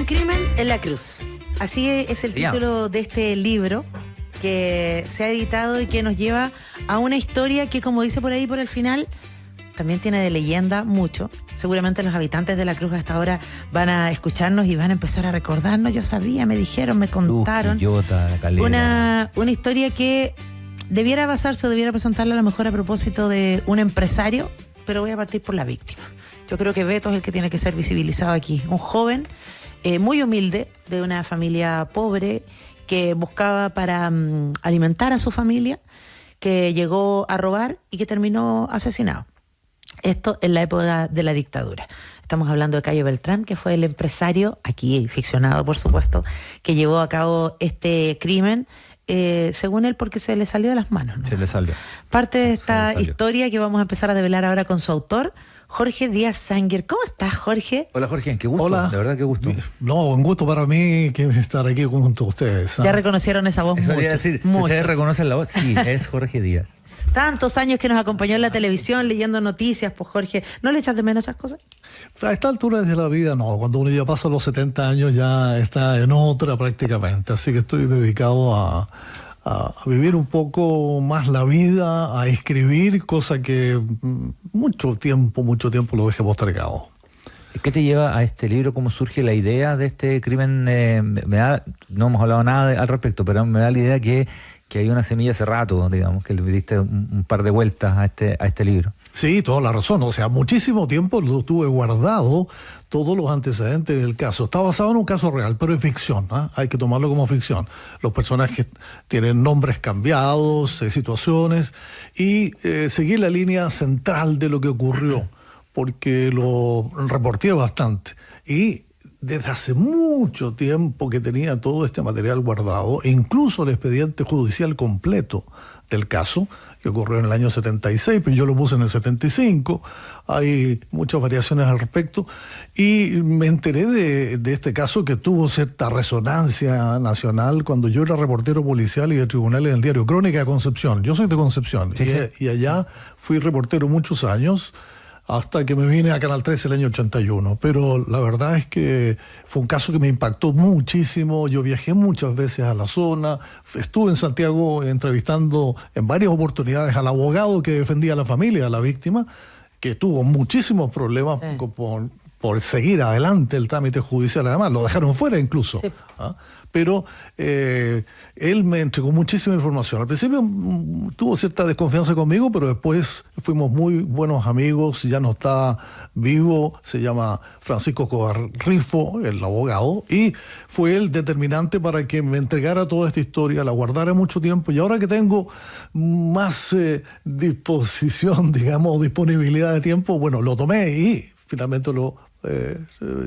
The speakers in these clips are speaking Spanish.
Un crimen en la cruz. Así es el título de este libro que se ha editado y que nos lleva a una historia que, como dice por ahí por el final, también tiene de leyenda mucho. Seguramente los habitantes de la Cruz hasta ahora van a escucharnos y van a empezar a recordarnos. Yo sabía, me dijeron, me contaron. Una historia que debiera basarse o debiera presentarla a lo mejor a propósito de un empresario, pero voy a partir por la víctima. Yo creo que Beto es el que tiene que ser visibilizado aquí. Un joven muy humilde, de una familia pobre, que buscaba para alimentar a su familia, que llegó a robar y que terminó asesinado. Esto en la época de la dictadura. Estamos hablando de Cayo Beltrán, que fue el empresario, aquí ficcionado por supuesto, que llevó a cabo este crimen, según él, porque se le salió de las manos, ¿no? Se le salió. Parte de esta historia que vamos a empezar a develar ahora con su autor, Jorge Díaz Sanger. ¿Cómo estás, Jorge? Hola, Jorge, qué gusto. Hola. De verdad, qué gusto. No, un gusto para mí que estar aquí junto a ustedes. Ya reconocieron esa voz. Eso muchos, decir, muchos. Si ustedes reconocen la voz, sí, es Jorge Díaz. Tantos años que nos acompañó en la televisión leyendo noticias, pues Jorge, ¿no le echas de menos esas cosas? A esta altura de la vida no, cuando uno ya pasa los 70 años ya está en otra prácticamente, así que estoy dedicado a vivir un poco más la vida, a escribir, cosa que mucho tiempo lo dejé postergado. ¿Qué te lleva a este libro? ¿Cómo surge la idea de este crimen? No hemos hablado nada al respecto, pero me da la idea que hay una semilla hace rato, digamos, que le diste un par de vueltas a este libro. Sí, toda la razón. O sea, muchísimo tiempo lo tuve guardado, todos los antecedentes del caso. Está basado en un caso real, pero es ficción, ¿eh? Hay que tomarlo como ficción. Los personajes tienen nombres cambiados, situaciones, y seguí la línea central de lo que ocurrió, porque lo reporté bastante. Y desde hace mucho tiempo que tenía todo este material guardado, e incluso el expediente judicial completo del caso, que ocurrió en el año 76, pero yo lo puse en el 75, hay muchas variaciones al respecto, y me enteré de este caso que tuvo cierta resonancia nacional cuando yo era reportero policial y de tribunal en el diario Crónica de Concepción. Yo soy de Concepción, sí. Y allá fui reportero muchos años, hasta que me vine a Canal 13 el año 81. Pero la verdad es que fue un caso que me impactó muchísimo. Yo viajé muchas veces a la zona, estuve en Santiago entrevistando en varias oportunidades al abogado que defendía a la familia, a la víctima, que tuvo muchísimos problemas por seguir adelante el trámite judicial. Además, lo dejaron fuera incluso. Sí. ¿Ah? Pero él me entregó muchísima información. Al principio tuvo cierta desconfianza conmigo, pero después fuimos muy buenos amigos. Ya no está vivo, se llama Francisco Covarrifo, el abogado, y fue el determinante para que me entregara toda esta historia, la guardara mucho tiempo, y ahora que tengo más disposición, digamos, disponibilidad de tiempo, bueno, lo tomé y finalmente lo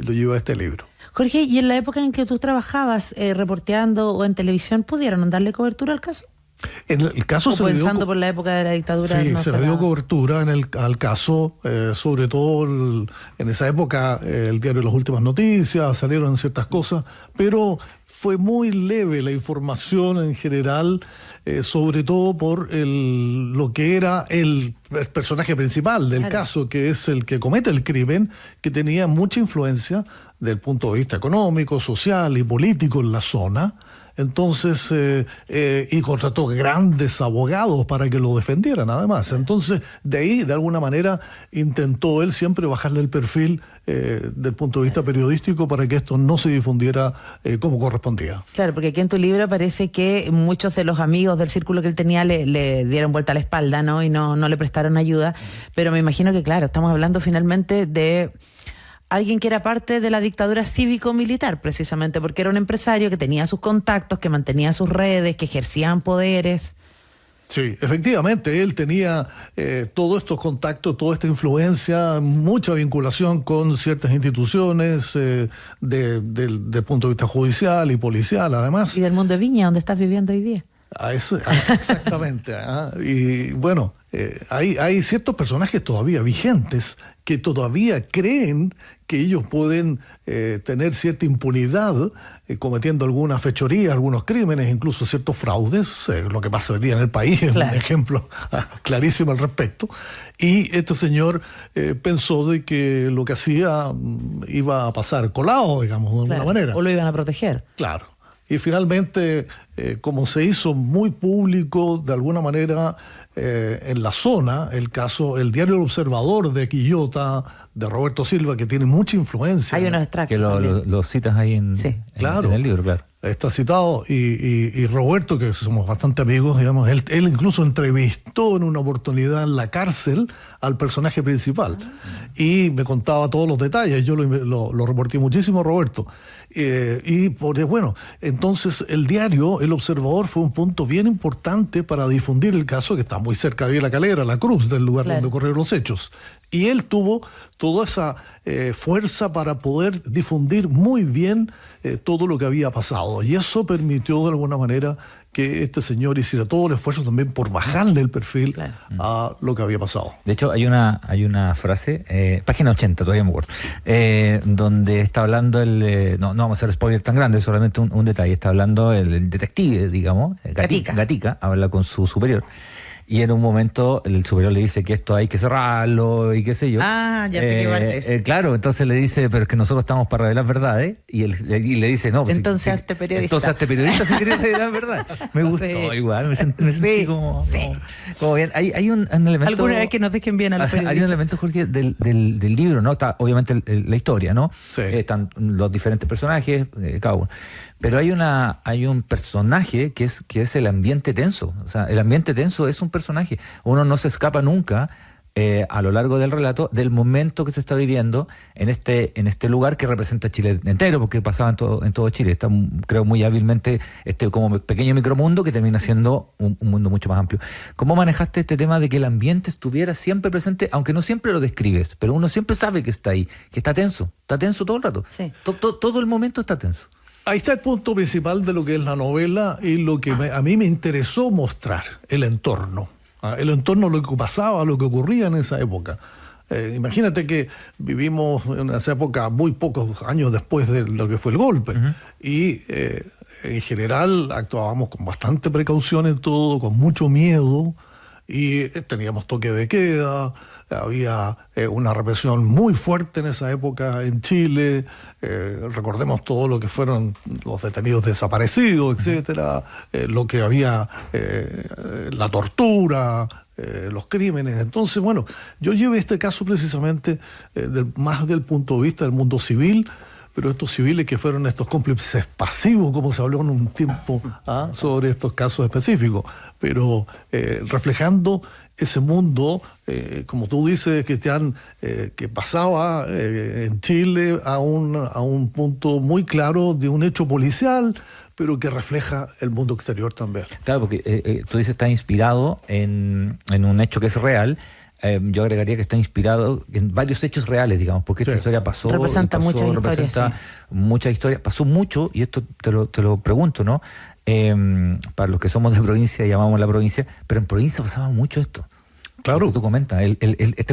llevé a este libro. Jorge, ¿y en la época en que tú trabajabas reporteando o en televisión, pudieron darle cobertura al caso? En el caso o se pensando le dio, por la época de la dictadura. Sí, no se le dio cobertura al caso, sobre todo en esa época el diario Las Últimas Noticias, salieron ciertas cosas, pero fue muy leve la información en general, sobre todo por lo que era el personaje principal del caso, que es el que comete el crimen, que tenía mucha influencia del punto de vista económico, social y político en la zona. Entonces, y contrató grandes abogados para que lo defendieran, además. Entonces, de ahí, de alguna manera, intentó él siempre bajarle el perfil del punto de vista periodístico para que esto no se difundiera como correspondía. Claro, porque aquí en tu libro parece que muchos de los amigos del círculo que él tenía le dieron vuelta a la espalda, ¿no? Y no le prestaron ayuda. Pero me imagino que, claro, estamos hablando finalmente de alguien que era parte de la dictadura cívico-militar, precisamente, porque era un empresario que tenía sus contactos, que mantenía sus redes, que ejercían poderes. Sí, efectivamente, él tenía todos estos contactos, toda esta influencia, mucha vinculación con ciertas instituciones del punto de vista judicial y policial, además. Y del mundo de Viña, donde estás viviendo hoy día. Exactamente. Y bueno, hay ciertos personajes todavía vigentes que todavía creen que ellos pueden tener cierta impunidad cometiendo alguna fechoría, algunos crímenes, incluso ciertos fraudes. Lo que pasa hoy día en el país es un ejemplo clarísimo al respecto. Y este señor pensó de que lo que hacía iba a pasar colado, digamos, de alguna manera. O lo iban a proteger. Claro. Y finalmente, como se hizo muy público de alguna manera en la zona, el diario El Observador de Quillota, de Roberto Silva, que tiene mucha influencia. Hay unos extractos. Que lo citas ahí en el libro, claro. Está citado, y Roberto, que somos bastante amigos, digamos, él incluso entrevistó en una oportunidad en la cárcel al personaje principal y me contaba todos los detalles. Yo lo reporté muchísimo a Roberto. Bueno, entonces el diario El Observador fue un punto bien importante para difundir el caso, que está muy cerca de La Calera, La Cruz, del lugar donde ocurrieron los hechos. Y él tuvo toda esa fuerza para poder difundir muy bien todo lo que había pasado. Y eso permitió de alguna manera que este señor hiciera todo el esfuerzo también por bajarle el perfil a lo que había pasado. De hecho, hay una frase, página 80, todavía me acuerdo, donde está hablando no vamos a hacer spoiler tan grande, solamente un detalle. Está hablando el detective, digamos, Gatica, habla con su superior. Y en un momento el superior le dice que esto hay que cerrarlo y qué sé yo. Ya sé qué va claro, entonces le dice, pero es que nosotros estamos para revelar verdades. Y le dice, no. Pues entonces hazte periodista. Entonces hazte periodista si querés revelar verdad. Me gustó igual, me sentí como bien. Hay un elemento. Alguna vez que nos dejen bien a los periodistas. Hay un elemento, Jorge, del libro, ¿no? Está obviamente la historia, ¿no? Sí. Están los diferentes personajes, cada uno. Pero hay un personaje que es el ambiente tenso. O sea, el ambiente tenso es un personaje. Uno no se escapa nunca a lo largo del relato del momento que se está viviendo en este lugar que representa Chile entero, porque pasaba en todo Chile. Está, creo, muy hábilmente como pequeño micromundo que termina siendo un mundo mucho más amplio. ¿Cómo manejaste este tema de que el ambiente estuviera siempre presente, aunque no siempre lo describes, pero uno siempre sabe que está ahí, que está tenso todo el rato? Sí. Todo el momento está tenso. Ahí está el punto principal de lo que es la novela y lo que a mí me interesó mostrar, el entorno. El entorno, lo que pasaba, lo que ocurría en esa época. Imagínate que vivimos en esa época muy pocos años después de lo que fue el golpe. Y en general actuábamos con bastante precaución en todo, con mucho miedo, y teníamos toque de queda. Había una represión muy fuerte en esa época en Chile. Recordemos todo lo que fueron los detenidos desaparecidos, etcétera, lo que había, la tortura, los crímenes. Entonces, bueno, yo llevé este caso precisamente más del punto de vista del mundo civil, pero estos civiles que fueron estos cómplices pasivos, como se habló en un tiempo sobre estos casos específicos, pero reflejando ese mundo, como tú dices, Cristian, que pasaba en Chile a un punto muy claro de un hecho policial, pero que refleja el mundo exterior también. Claro, porque tú dices está inspirado en un hecho que es real. Yo agregaría que está inspirado en varios hechos reales, digamos, porque esta historia representa muchas historias, pasó mucho, y esto te lo pregunto, ¿no? Para los que somos de provincia, llamamos la provincia, pero en provincia pasaba mucho esto. Claro. Tú comentas,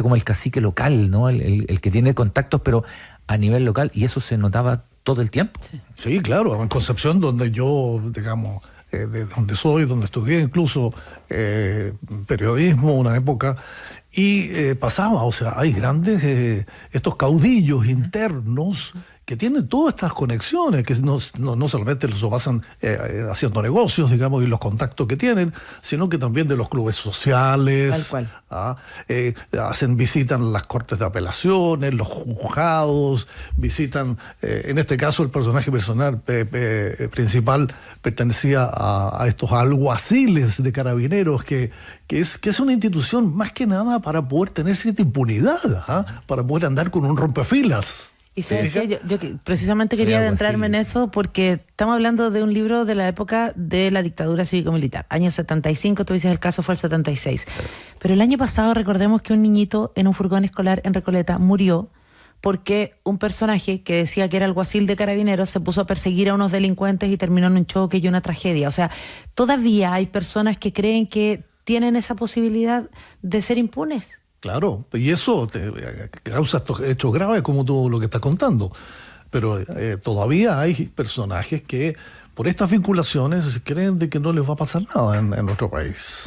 como el cacique local, ¿no? El que tiene contactos, pero a nivel local, y eso se notaba todo el tiempo. Sí, claro. En Concepción, donde yo, digamos, de donde soy, donde estudié incluso periodismo, una época, y pasaba, o sea, hay grandes, estos caudillos internos que tienen todas estas conexiones, que no solamente los pasan haciendo negocios, digamos, y los contactos que tienen, sino que también de los clubes sociales. Visitan las cortes de apelaciones, los juzgados, visitan, en este caso el personaje principal pertenecía a estos alguaciles de carabineros, que es una institución más que nada para poder tener cierta impunidad, para poder andar con un rompefilas. Y sabes que yo precisamente quería adentrarme en eso porque estamos hablando de un libro de la época de la dictadura cívico-militar, año 75, tú dices el caso fue el 76. Pero el año pasado recordemos que un niñito en un furgón escolar en Recoleta murió porque un personaje que decía que era alguacil de Carabineros se puso a perseguir a unos delincuentes y terminó en un choque y una tragedia. O sea, todavía hay personas que creen que tienen esa posibilidad de ser impunes. Claro, y eso te causa estos hechos graves como tú lo que estás contando. Pero todavía hay personajes que por estas vinculaciones creen de que no les va a pasar nada en nuestro país.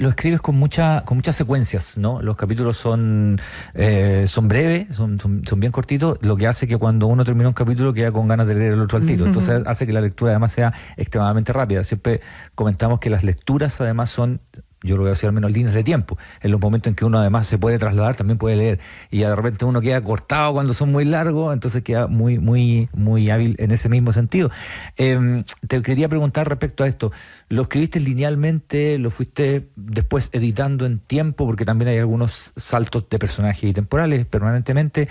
Lo escribes con muchas secuencias, ¿no? Los capítulos son breves, son bien cortitos, lo que hace que cuando uno termina un capítulo queda con ganas de leer el otro al tiro. Entonces hace que la lectura además sea extremadamente rápida. Siempre comentamos que las lecturas además son, yo lo voy a decir al menos, líneas de tiempo. En los momentos en que uno además se puede trasladar, también puede leer. Y de repente uno queda cortado cuando son muy largos, entonces queda muy, muy, muy hábil en ese mismo sentido. Te quería preguntar respecto a esto. ¿Lo escribiste linealmente? ¿Lo fuiste después editando en tiempo? Porque también hay algunos saltos de personajes y temporales permanentemente.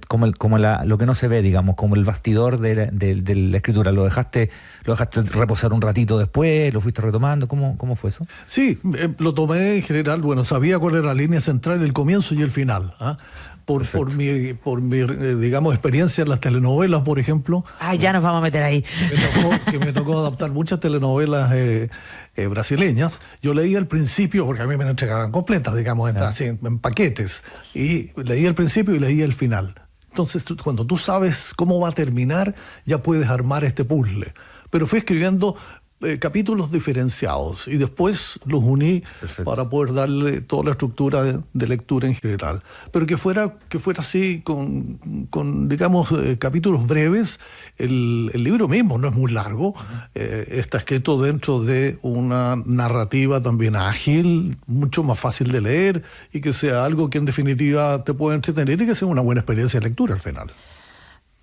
Como lo que no se ve, digamos, como el bastidor de la escritura. ¿Lo dejaste reposar un ratito después? ¿Lo fuiste retomando? ¿Cómo fue eso? Sí, lo tomé en general, sabía cuál era la línea central, el comienzo y el final. Por mi digamos, experiencia en las telenovelas, por ejemplo. Ya nos vamos a meter ahí. Que me tocó adaptar muchas telenovelas brasileñas. Yo leía el principio, porque a mí me la entregaban completas, digamos, así, en paquetes. Y leía el principio y leía el final. Entonces, cuando tú sabes cómo va a terminar, ya puedes armar este puzzle. Pero fui escribiendo capítulos diferenciados y después los uní. Perfecto. Para poder darle toda la estructura de lectura en general, pero que fuera así con digamos, capítulos breves. El libro mismo no es muy largo. Está escrito dentro de una narrativa también ágil, mucho más fácil de leer, y que sea algo que en definitiva te pueda entretener y que sea una buena experiencia de lectura al final.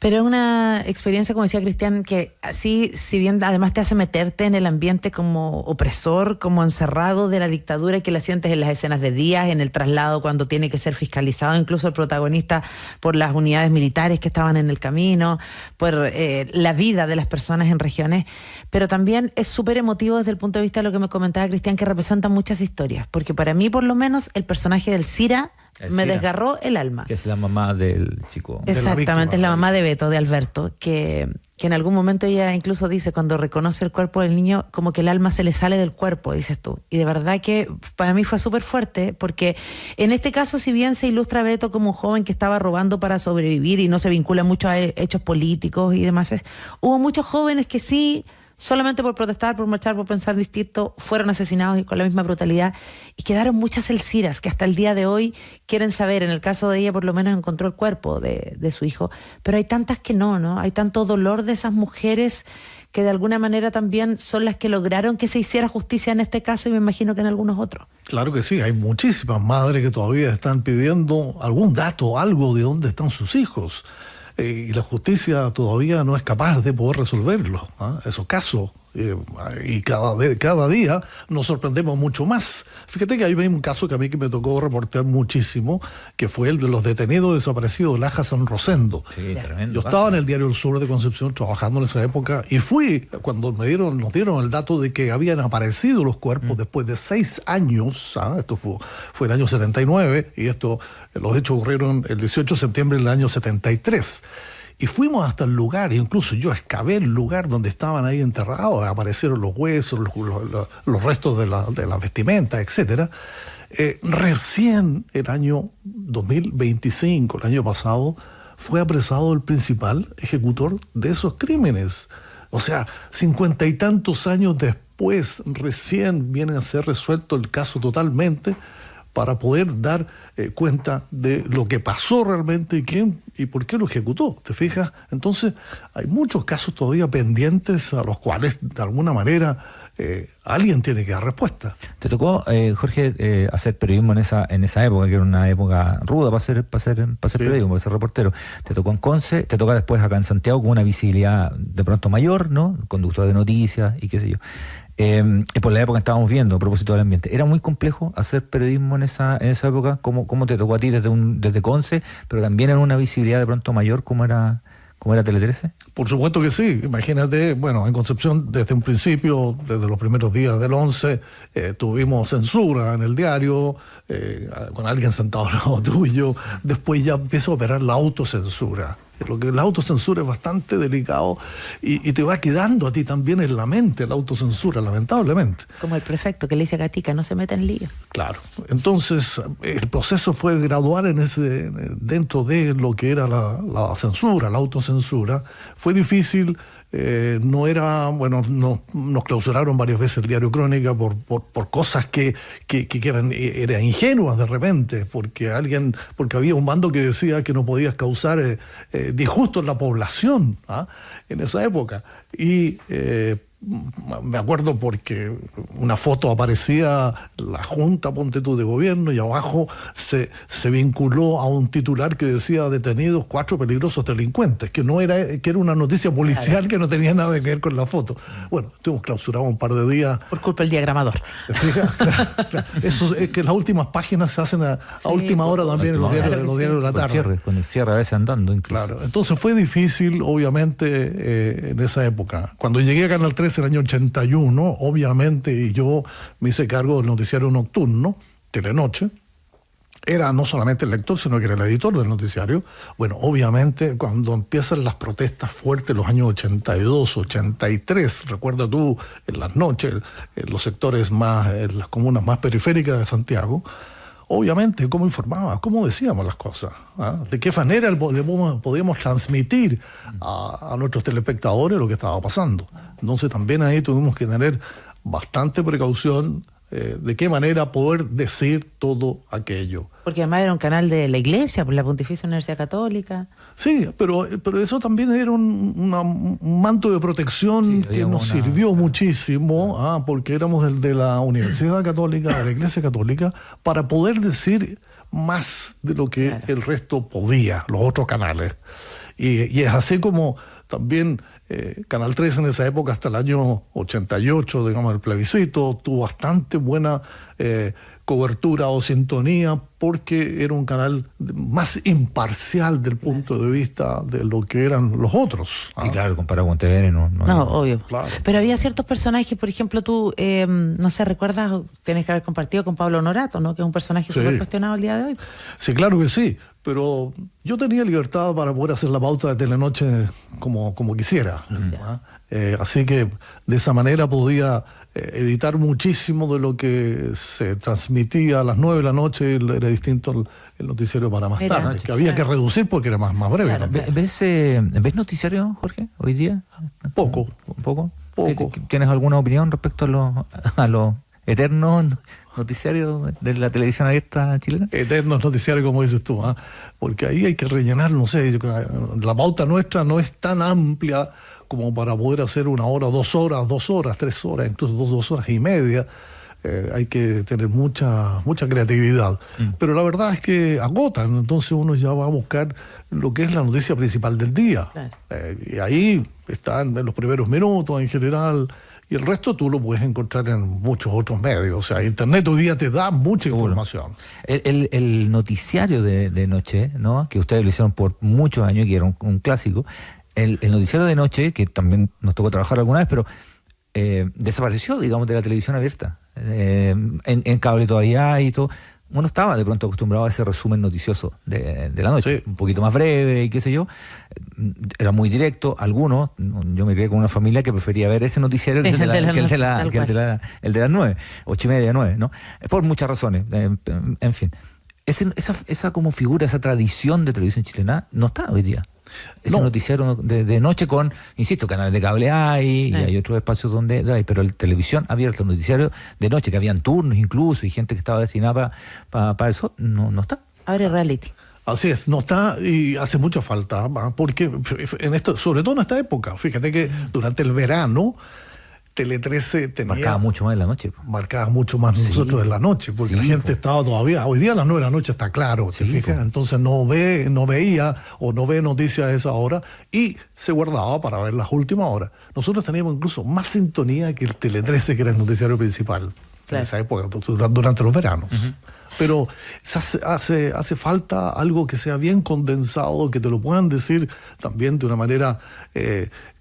Pero es una experiencia, como decía Cristian, que así, si bien además te hace meterte en el ambiente como opresor, como encerrado de la dictadura, que la sientes en las escenas de Díaz, en el traslado cuando tiene que ser fiscalizado, incluso el protagonista, por las unidades militares que estaban en el camino, por la vida de las personas en regiones. Pero también es súper emotivo desde el punto de vista de lo que me comentaba Cristian, que representa muchas historias. Porque para mí, por lo menos, el personaje del Cira me desgarró el alma. Que es la mamá del chico. Exactamente, es la mamá de Beto, de Alberto, que en algún momento ella incluso dice, cuando reconoce el cuerpo del niño, como que el alma se le sale del cuerpo, dices tú. Y de verdad que para mí fue súper fuerte, porque en este caso, si bien se ilustra a Beto como un joven que estaba robando para sobrevivir y no se vincula mucho a hechos políticos y demás, hubo muchos jóvenes que sí, solamente por protestar, por marchar, por pensar distinto, fueron asesinados y con la misma brutalidad. Y quedaron muchas Elciras que hasta el día de hoy quieren saber. En el caso de ella, por lo menos encontró el cuerpo de su hijo. Pero hay tantas que no. Hay tanto dolor de esas mujeres que de alguna manera también son las que lograron que se hiciera justicia en este caso, y me imagino que en algunos otros. Claro que sí, hay muchísimas madres que todavía están pidiendo algún dato, algo de dónde están sus hijos. Y la justicia todavía no es capaz de poder resolverlo, esos casos. Y cada día nos sorprendemos mucho más. Fíjate que hay un caso que a mí que me tocó reportear muchísimo, que fue el de los detenidos desaparecidos de Laja San Rosendo. Sí, tremendo. Yo estaba en el Diario El Sur de Concepción trabajando en esa época, y fui cuando nos dieron el dato de que habían aparecido los cuerpos después de 6 años. Esto fue el año 79, y los hechos ocurrieron el 18 de septiembre del año 73. Y fuimos hasta el lugar, incluso yo excavé el lugar donde estaban ahí enterrados, aparecieron los huesos, los restos de la vestimenta, etcétera. Recién el año 2025, el año pasado, fue apresado el principal ejecutor de esos crímenes. O sea, 50 y tantos años después, recién viene a ser resuelto el caso totalmente, para poder dar cuenta de lo que pasó realmente y quién y por qué lo ejecutó, ¿te fijas? Entonces, hay muchos casos todavía pendientes a los cuales, de alguna manera, alguien tiene que dar respuesta. ¿Te tocó, Jorge, hacer periodismo en esa época, que era una época ruda para hacer periodismo, para ser reportero? Te tocó en Conce, te toca después acá en Santiago con una visibilidad de pronto mayor, ¿no? Conductor de noticias y qué sé yo. Y por la época que estábamos viendo, a propósito del ambiente, ¿era muy complejo hacer periodismo en esa época? ¿Cómo te tocó a ti desde Conce, pero también en una visibilidad de pronto mayor? ¿Cómo era como era Tele 13? Por supuesto que sí. Imagínate, bueno, en Concepción desde un principio, desde los primeros días del 11, tuvimos censura en el diario, con alguien sentado al lado tuyo. Después ya empieza a operar la autocensura. Lo que la autocensura es bastante delicado y te va quedando a ti también en la mente la autocensura, lamentablemente. Como el prefecto que le dice a Gatica, no se meta en lío. Claro. Entonces, el proceso fue gradual dentro de lo que era la censura, la autocensura. Fue difícil. No era, bueno, nos clausuraron varias veces el diario Crónica por cosas que eran ingenuas de repente, porque había un bando que decía que no podías causar disgusto en la población en esa época. Y me acuerdo porque una foto aparecía la Junta, ponte tú, de gobierno, y abajo se vinculó a un titular que decía detenidos 4 peligrosos delincuentes, que era una noticia policial que no tenía nada que ver con la foto. Bueno, estuvimos clausurados un par de días. Por culpa del diagramador. ¿Te fijas? Claro. Eso es que las últimas páginas se hacen a última hora también en los diarios de la tarde. Con el cierre a veces andando incluso. Claro, entonces fue difícil, obviamente, en esa época. Cuando llegué a Canal 13 en el año 81, obviamente, y yo me hice cargo del noticiario nocturno, Telenoche. Era no solamente el lector, sino que era el editor del noticiario. Bueno, obviamente, cuando empiezan las protestas fuertes, los años 82, 83, recuerda tú, en las noches, en los sectores más, en las comunas más periféricas de Santiago, obviamente, ¿cómo informábamos? ¿Cómo decíamos las cosas? ¿De qué manera podíamos transmitir a nuestros telespectadores lo que estaba pasando? Entonces también ahí tuvimos que tener bastante precaución de qué manera poder decir todo aquello. Porque además era un canal de la Iglesia, por la Pontificia Universidad Católica. Sí, pero eso también era un manto de protección que nos sirvió muchísimo, porque éramos de la Universidad Católica, de la Iglesia Católica, para poder decir más de lo que el resto podía, los otros canales. Y es así como también Canal 13 en esa época, hasta el año 88, digamos, el plebiscito, tuvo bastante buena cobertura o sintonía, porque era un canal más imparcial del punto de vista de lo que eran los otros. Sí, claro, comparado con TVN no, obvio. Claro. Pero había ciertos personajes, por ejemplo, tú, no sé, ¿recuerdas? Tienes que haber compartido con Pablo Honorato, ¿no? Que es un personaje súper cuestionado el día de hoy. Sí, claro que sí, pero yo tenía libertad para poder hacer la pauta de Telenoche como quisiera. Así que de esa manera podía editar muchísimo de lo que se transmitía a las 9 de la noche. Era distinto el noticiero para más tarde, que había que reducir porque era más breve. Claro. ¿Ves noticiario, Jorge, hoy día? Poco. ¿Tienes alguna opinión respecto a los eternos noticiarios de la televisión abierta chilena? Eternos noticiarios, como dices tú, porque ahí hay que rellenar, no sé, la pauta nuestra no es tan amplia como para poder hacer 1 hora, 2 horas, 3 horas, incluso 2 horas y media. Hay que tener mucha creatividad. Pero la verdad es que agotan, entonces uno ya va a buscar lo que es la noticia principal del día. Claro. Y ahí están en los primeros minutos en general, y el resto tú lo puedes encontrar en muchos otros medios. O sea, Internet hoy día te da mucha información. El noticiario de noche, ¿no? Que ustedes lo hicieron por muchos años, que era un clásico. El noticiario de noche, que también nos tocó trabajar alguna vez, pero desapareció, digamos, de la televisión abierta. En cable todavía hay y todo. Uno estaba de pronto acostumbrado a ese resumen noticioso de la noche, un poquito más breve y qué sé yo. Era muy directo. Algunos, yo me crié con una familia que prefería ver ese noticiario que el de las 9, 8:30, 9, ¿no? Por muchas razones, en fin. Esa como figura, esa tradición de televisión chilena no está hoy día. Ese noticiero de noche con, insisto, canales de cable hay, y hay otros espacios donde hay, pero la televisión abierta, el noticiario de noche, que habían turnos incluso, y gente que estaba destinada para eso, no está. Ahora reality. Así es, no está, y hace mucha falta, porque sobre todo en esta época, fíjate que durante el verano Tele 13 marcaba mucho más en la noche. Marcaba mucho más nosotros en la noche, porque la gente estaba todavía. Hoy día a las 9 de la noche está claro, ¿te fijas? Entonces no veía o no ve noticias a esa hora y se guardaba para ver las últimas horas. Nosotros teníamos incluso más sintonía que el Tele 13, que era el noticiario principal. en esa época, durante los veranos. Pero hace falta algo que sea bien condensado, que te lo puedan decir también de una manera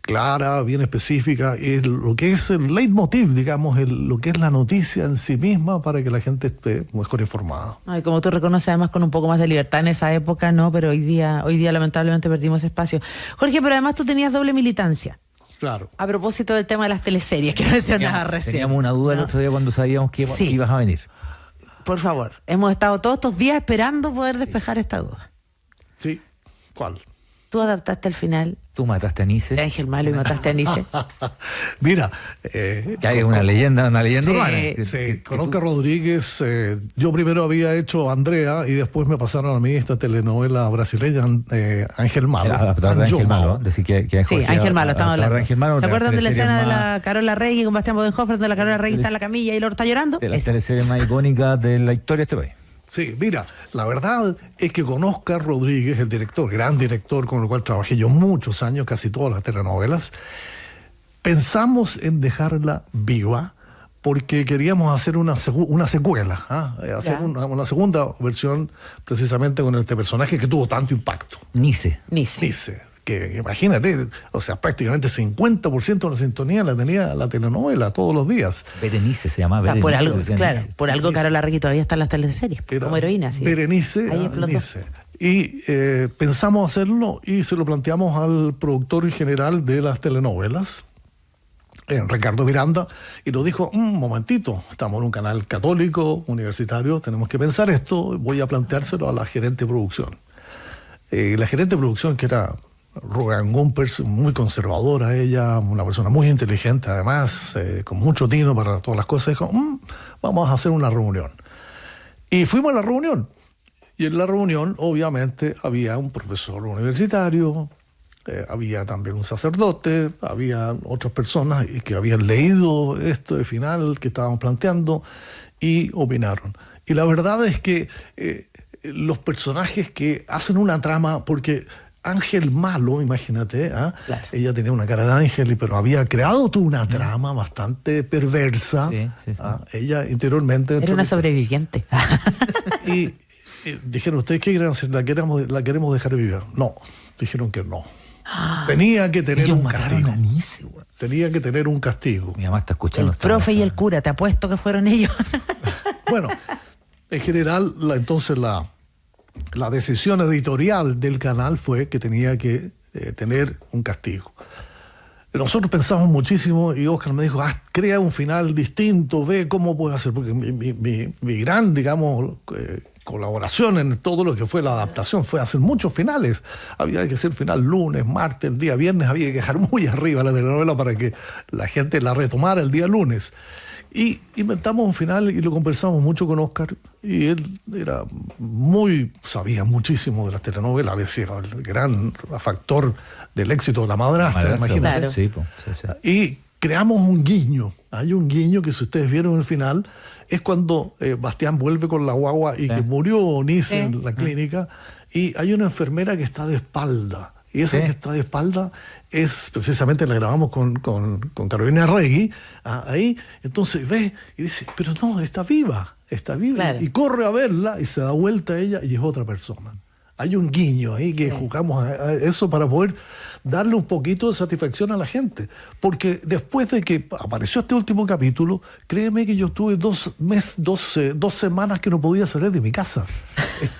clara, bien específica, es lo que es el leitmotiv, digamos, lo que es la noticia en sí misma, para que la gente esté mejor informada. Ay, como tú reconoces, además con un poco más de libertad en esa época, no, pero hoy día lamentablemente perdimos espacio. Jorge, pero además tú tenías doble militancia. Claro. A propósito del tema de las teleseries que mencionaba recién. Teníamos una duda el otro día cuando sabíamos que ibas a venir. Por favor, hemos estado todos estos días esperando poder despejar esta duda. Sí, ¿cuál? Tú adaptaste al final. Tú mataste a Nice. De Ángel Malo y mataste a Nice. Mira, que hay una leyenda Sí, urbana. Con Oscar Rodríguez, yo primero había hecho Andrea y después me pasaron a mí esta telenovela brasileña, Ángel Malo. Ángel Malo. Decir que sí, Ángel Malo, estamos hablando. Ángel Malo, ¿se acuerdan de la escena de la Carola Regui con Bastián Bodenhofer, donde la Carola Regui está en la camilla y Lord está llorando? De las teleseries más icónicas de la historia de este país. Sí, mira, la verdad es que con Oscar Rodríguez, el director, gran director con el cual trabajé yo muchos años, casi todas las telenovelas, pensamos en dejarla viva porque queríamos hacer una secuela, hacer una segunda versión precisamente con este personaje que tuvo tanto impacto. Nice. Que imagínate, o sea, prácticamente 50% de la sintonía la tenía la telenovela todos los días. Berenice se llamaba. O sea, por algo, claro, Nice. por algo Carola Regui todavía está en las teleseries, como heroína. ¿Sí? Berenice. Nice. Y pensamos hacerlo y se lo planteamos al productor general de las telenovelas, Ricardo Miranda, y nos dijo, un momentito, estamos en un canal católico, universitario, tenemos que pensar esto, voy a planteárselo a la gerente de producción. La gerente de producción, que era Rogan Gumpers, muy conservadora ella, una persona muy inteligente además, con mucho tino para todas las cosas, dijo, vamos a hacer una reunión. Y fuimos a la reunión. Y en la reunión, obviamente, había un profesor universitario, había también un sacerdote, había otras personas que habían leído esto de final que estábamos planteando y opinaron. Y la verdad es que los personajes que hacen una trama, porque Ángel Malo, imagínate, claro. Ella tenía una cara de ángel, pero había creado toda una trama bastante perversa. Sí. Ella interiormente... Era una sobreviviente. Y dijeron, ¿ustedes qué quieren hacer? ¿La queremos dejar vivir? No, dijeron que no. Tenía que tener un castigo. Tenía que tener un castigo. Mi mamá está escuchando. El profe y el cura, te apuesto que fueron ellos. Bueno, en general, entonces la decisión editorial del canal fue que tenía que tener un castigo. Nosotros pensamos muchísimo y Oscar me dijo, crea un final distinto, ve cómo puede hacer, porque mi gran, digamos, colaboración en todo lo que fue la adaptación fue hacer muchos finales. Había que hacer final lunes, martes, el día viernes, había que dejar muy arriba la telenovela para que la gente la retomara el día lunes. Y inventamos un final y lo conversamos mucho con Oscar, y él sabía muchísimo de las telenovelas, había sido el gran factor del éxito de La Madrastra, imagínate. Claro. Sí. Y creamos un guiño. Hay un guiño que, si ustedes vieron en el final, es cuando Bastián vuelve con la guagua y que murió Nice en la clínica, y hay una enfermera que está de espalda. Y esa que está de espalda es precisamente, la grabamos con Carolina Regui, ahí. Entonces ve y dice, pero no, está viva. Claro. Y corre a verla y se da vuelta a ella y es otra persona. Hay un guiño ahí que jugamos a eso para poder darle un poquito de satisfacción a la gente. Porque después de que apareció este último capítulo, créeme que yo tuve 2 semanas que no podía salir de mi casa.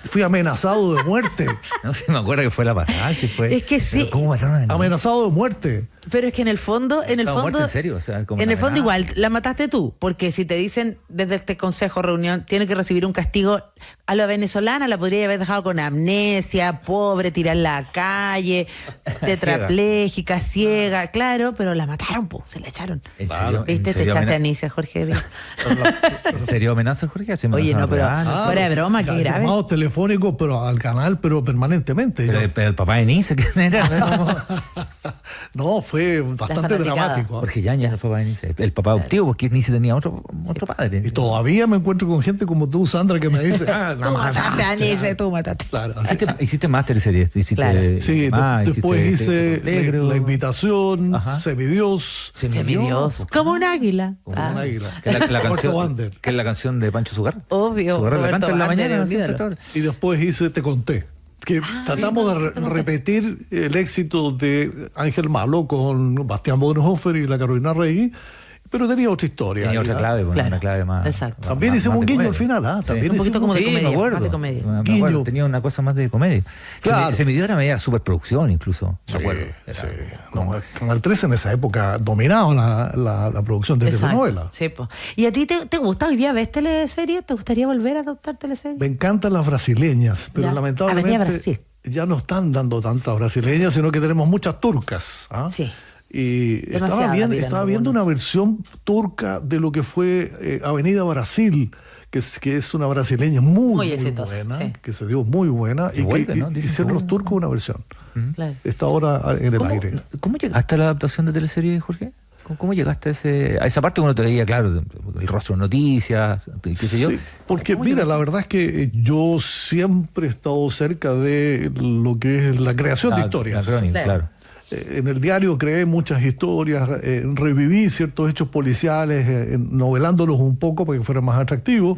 Fui amenazado de muerte. No sé, me acuerdo que fue la pasada. Es que sí. ¿Cómo mataron a amenazado de muerte. Pero es que en el fondo... ¿En serio? O sea, en el fondo igual la mataste tú, porque si te dicen desde este consejo, reunión, tiene que recibir un castigo, a la venezolana la podría haber dejado con amnesia, pobre, tirar en la calle, tetrapléjica, ciega, claro, pero la mataron, se la echaron. ¿En serio? ¿Viste? Te echaste a Nice, Jorge. ¿En serio amenaza, Jorge? Oye, no, pero fuera de broma, qué grave. Llamados telefónicos, pero al canal, pero permanentemente. Pero el papá de Nice, ¿quién era? No, fue bastante dramático. Jorge Yáñez no fue para Nice, el papá adoptivo, porque Nice tenía otro padre. Y todavía me encuentro con gente como tú, Sandra, que me dice, tú mataste a Nice, tú mataste. Claro, hiciste más teleseries, sí, después hice La Invitación, Semidios. Semidios, como un águila. Como un águila. Que es la canción de Pancho Sugar. Obvio. Sugar la canta en la mañana. Y después hice Te Conté. Que tratamos de repetir el éxito de Ángel Malo con Bastián Bodenhofer y la Carolina Rey, pero tenía otra historia. Tenía otra clave, una clave más. Exacto. También hicimos un guiño al final, También un poquito como de comedia. Me acuerdo. Guiño. Tenía una cosa más de comedia. Claro. Se midió una media superproducción incluso. Sí, me acuerdo. Con el 13 en esa época dominaba la producción de telenovelas. Sí, pues. ¿Y a ti te gusta hoy día ves teleseries? ¿Te gustaría volver a adoptar teleseries? Me encantan las brasileñas, pero lamentablemente ya no están dando tantas brasileñas, sino que tenemos muchas turcas. Sí. Y estaba viendo una versión turca de lo que fue Avenida Brasil, que es una brasileña muy buena, que se dio muy buena, y que hicieron los turcos una versión. Claro. Está ahora en el aire. ¿Cómo llegaste a la adaptación de teleserie, Jorge? ¿Cómo llegaste a esa parte cuando te veía, claro, el rostro de noticias, qué sé yo? Porque mira, la verdad es que yo siempre he estado cerca de lo que es la creación de historias. Claro. En el diario creé muchas historias, reviví ciertos hechos policiales, novelándolos un poco para que fueran más atractivos,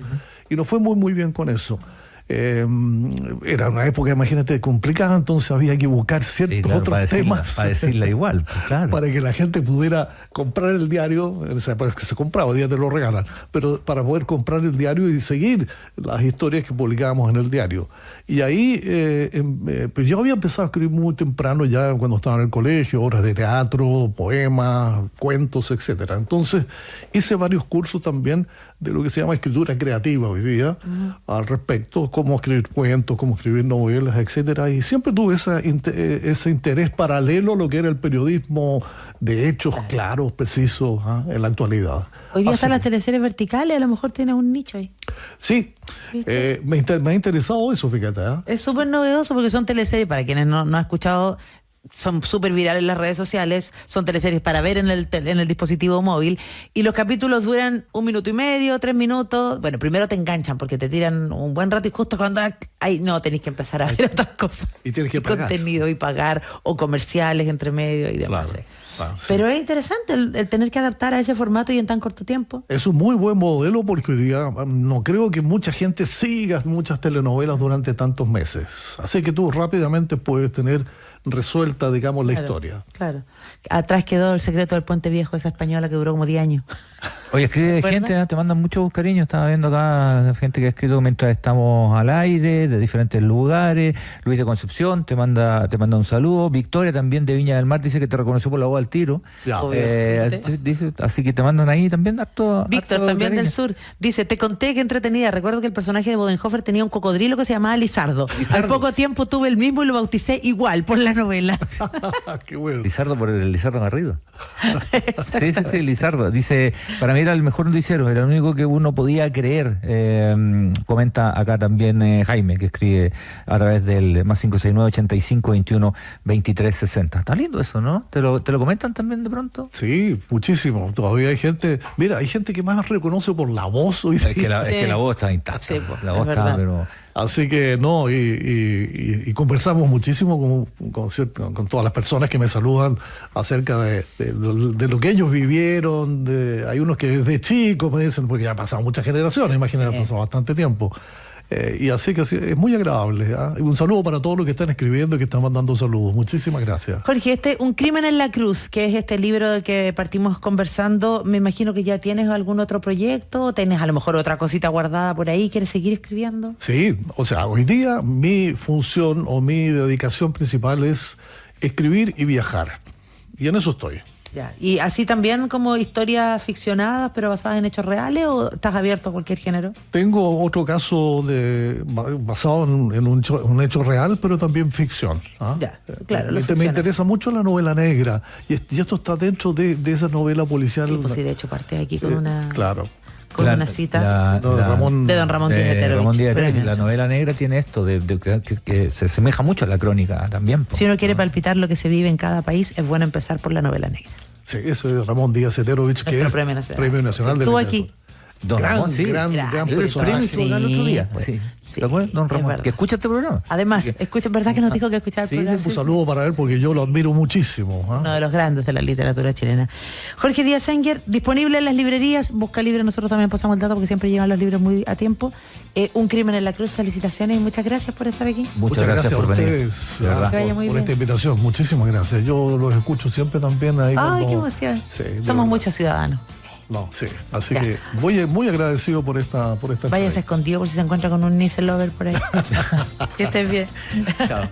y nos fue muy bien con eso. Era una época, imagínate, complicada, entonces había que buscar ciertos otros temas para decirla igual, claro. Para que la gente pudiera comprar el diario, en esa época que se compraba, hoy día te lo regalan, pero para poder comprar el diario y seguir las historias que publicábamos en el diario. Y ahí, pues yo había empezado a escribir muy temprano, ya cuando estaba en el colegio, obras de teatro, poemas, cuentos, etcétera. Entonces hice varios cursos también de lo que se llama escritura creativa hoy día, al respecto, cómo escribir cuentos, cómo escribir novelas, etcétera. Y siempre tuve ese interés paralelo a lo que era el periodismo de hechos claros, precisos, en la actualidad. Hoy día están las teleseries verticales, a lo mejor tienes un nicho ahí. Sí, me ha interesado eso, fíjate. Es súper novedoso porque son teleseries, para quienes no han escuchado, son súper virales en las redes sociales, son teleseries para ver en el dispositivo móvil, y los capítulos duran 1 minuto y medio, 3 minutos. Bueno, primero te enganchan porque te tiran un buen rato y justo cuando tenéis que empezar a ver otras cosas. Y tienes que pagar. Contenido y pagar, o comerciales entre medio y demás. Claro, pero es interesante el tener que adaptar a ese formato y en tan corto tiempo. Es un muy buen modelo porque hoy día no creo que mucha gente siga muchas telenovelas durante tantos meses. Así que tú rápidamente puedes tener resuelta, digamos, la historia. Claro. Atrás quedó El secreto del Puente Viejo, esa española que duró como 10 años. Oye, escribe gente, te mandan muchos cariños. Estaba viendo acá gente que ha escrito mientras estamos al aire, de diferentes lugares. Luis de Concepción te manda un saludo. Victoria también de Viña del Mar dice que te reconoció por la voz al tiro. Dice, así que te mandan ahí también harto. Víctor, también del sur, dice: te conté que entretenida. Recuerdo que el personaje de Bodenhofer tenía un cocodrilo que se llamaba Lizardo. Al poco tiempo tuve el mismo y lo bauticé igual por la novela. Qué bueno. Lizardo por el Lizardo Garrido. Sí, Lizardo. Dice, para mí era el mejor noticiero, era el único que uno podía creer. Comenta acá también Jaime, que escribe a través del más 569-85-21-23-60. Está lindo eso, ¿no? ¿Te lo comentan también de pronto? Sí, muchísimo. Todavía hay gente, mira, hay gente que más reconoce por la voz hoy día. Es que la voz está intacta. Sí, la voz está, pero... Así que no, y conversamos muchísimo con todas las personas que me saludan acerca de lo que ellos vivieron. Hay unos que desde chicos me dicen, porque ya han pasado muchas generaciones, imagínate, ha pasado bastante tiempo. Y así que es muy agradable. Un saludo para todos los que están escribiendo y que están mandando saludos. Muchísimas gracias. Jorge, Un crimen en la cruz, que es este libro del que partimos conversando, me imagino que ya tienes algún otro proyecto, tienes a lo mejor otra cosita guardada por ahí, ¿quieres seguir escribiendo? Sí, o sea, hoy día mi función o mi dedicación principal es escribir y viajar. Y en eso estoy. Ya. ¿Y así también como historias ficcionadas pero basadas en hechos reales, o estás abierto a cualquier género? Tengo otro caso basado en un hecho real, pero también ficción. Ya, claro. Me interesa mucho la novela negra, y esto está dentro de esa novela policial. Sí, pues sí, de hecho parte aquí con una... Claro. con una cita de don Ramón Díaz-Heterovich. La novela negra tiene esto, que se asemeja mucho a la crónica también. Si uno quiere palpitar lo que se vive en cada país, es bueno empezar por la novela negra. Sí, eso es Ramón Díaz-Heterovich, que es Premio Nacional de Estuvo Literatura. aquí. Don Ramón, sí. Gran personaje. Sí, el otro día. Sí. ¿Te acuerdas? Don Ramón, que escucha este programa. Además, escucha, ¿verdad que nos dijo que escuchaba el programa? Un saludo para él porque yo lo admiro muchísimo. Uno de los grandes de la literatura chilena. Jorge Díaz Senger, disponible en las librerías. Busca Libre, nosotros también pasamos el dato porque siempre llevan los libros muy a tiempo. Un crimen en la cruz, felicitaciones y muchas gracias por estar aquí. Muchas gracias por venir. Que vaya muy bien. Esta invitación. Muchísimas gracias. Yo los escucho siempre también ahí. Ay, qué emoción. Sí, somos muchos ciudadanos. No, sí. Así que muy agradecido por esta Váyase escondido por si se encuentra con un Nissan Lover por ahí. Que estés bien. Chao.